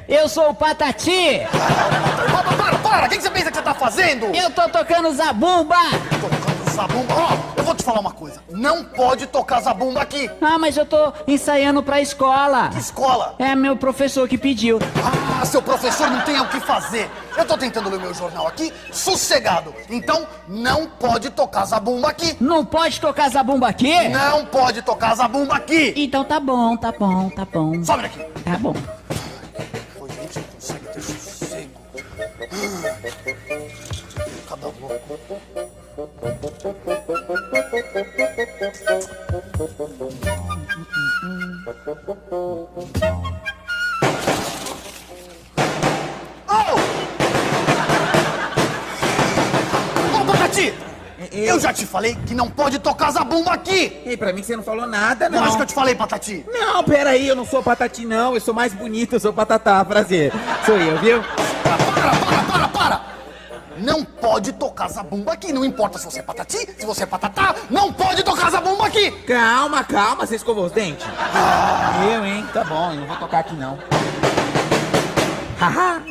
Eu sou o Patati! Para! O que você pensa que você tá fazendo? Eu tô tocando zabumba! Tocando zabumba? Ó, eu vou te falar uma coisa. Não pode tocar zabumba aqui. Ah, mas eu tô ensaiando pra escola. Que escola? É meu professor que pediu. Ah, seu professor não tem o que fazer. Eu tô tentando ler meu jornal aqui, sossegado. Então, não pode tocar zabumba aqui. Não pode tocar zabumba aqui? Não pode tocar zabumba aqui. Então tá bom. Sobe daqui. Tá bom. Gente, consegue ter sossego. Cada louco. Ô, Patati! Eu já te falei que não pode tocar zabumba aqui! E pra mim você não falou nada, não. Eu acho que eu te falei, Patati. Não, peraí, eu não sou Patati, não. Eu sou mais bonito, eu sou Patatá. Prazer. Sou eu, viu? Para! Não pode tocar zabumba aqui. Não importa se você é Patati, se você é Patatá, não pode tocar zabumba aqui! Calma, você escovou os dentes? Eu, hein? Tá bom, eu não vou tocar aqui, não. Haha!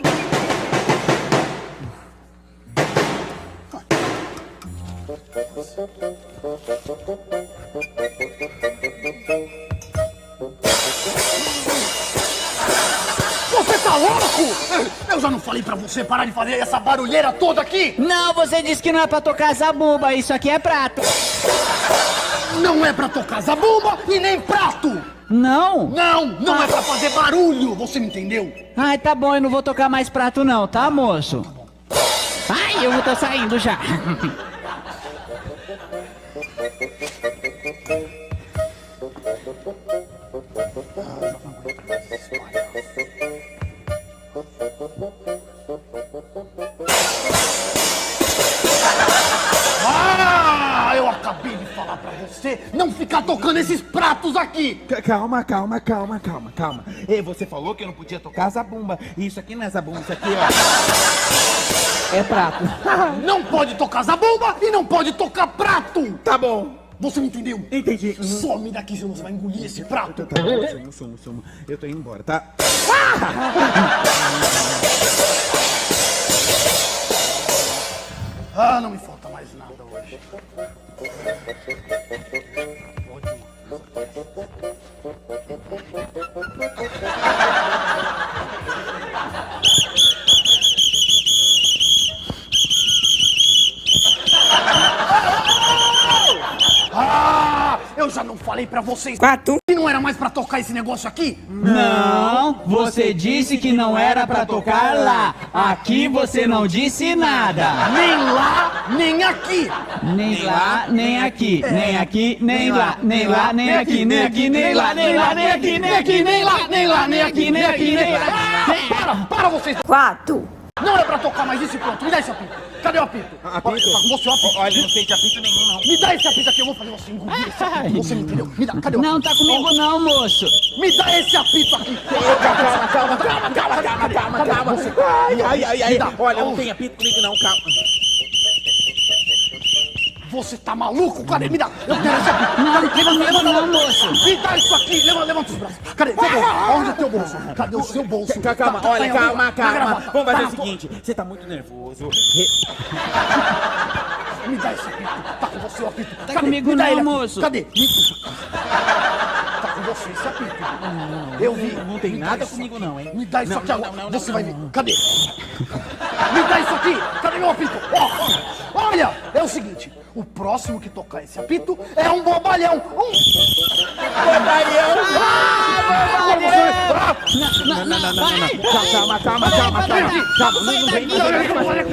Você tá louco? Eu já não falei pra você parar de fazer essa barulheira toda aqui? Não, você disse que não é pra tocar zabumba. Isso aqui é prato. Não é pra tocar zabumba e nem prato! Não? Não é pra fazer barulho, você me entendeu? Ai, tá bom, eu não vou tocar mais prato não, tá, moço? Ai, eu tô saindo já. Eu acabei de falar pra você não ficar tocando esses pratos aqui! Calma. Ei, você falou que eu não podia tocar zabumba. Isso aqui não é zabumba, isso aqui, ó. É prato. Não pode tocar zabumba e não pode tocar prato! Tá bom. Você me entendeu? Entendi. Some daqui, senão você vai engolir esse prato! Tá bom, sumo. Eu tô indo embora, tá? Ah, não me falta mais nada hoje. Eu já não falei pra vocês que não era mais pra tocar esse negócio aqui? Não, você disse que não era pra tocar lá. Aqui você não disse nada. Nem lá, nem aqui. Nem lá, nem aqui. Nem aqui, nem lá. Nem lá, nem aqui. Nem aqui, nem lá. Nem lá, nem aqui. Nem aqui, nem lá. Nem lá, nem aqui. Nem aqui, nem lá. Para vocês. 4. Não é pra tocar mais esse pronto. Me dá esse apito. Cadê o apito? Apito? Tá com você o apito. Olha, não sei de apito nenhum, não. Me dá esse apito aqui, eu vou fazer você engolir esse apito. Você me entendeu? Me dá, cadê o apito? Não tá comigo não, moço. Me dá esse apito aqui. Calma. Ai. Olha, não tem apito comigo, não, calma. Você tá maluco? Cadê? Me dá. Eu quero esse apito. Não, Levanta, não, moço. Me dá isso aqui. Levanta os braços. Cadê? Teu bolso. Onde é teu bolso? Cadê o seu bolso? Calma, Tá, olha, tá, calma, tá, calma. tá, Vamos fazer tá, o seguinte, você tá muito nervoso. Me dá esse apito. Tá com você o apito. Tá Cadê? comigo Me dá não, ele aqui. moço. Cadê? Tá com você esse apito. Eu vi. Não tem Me dá nada isso comigo aqui. não, hein? Me dá isso Não, aqui não, agora. não, Você não, vai não, ver. não. Cadê? Me dá isso aqui. Cadê meu apito? Ó, olha, é o seguinte. O próximo que tocar esse apito é um bobalhão. Bobalhão! Não, vai. Calma. Calma, não vem. Olha aqui.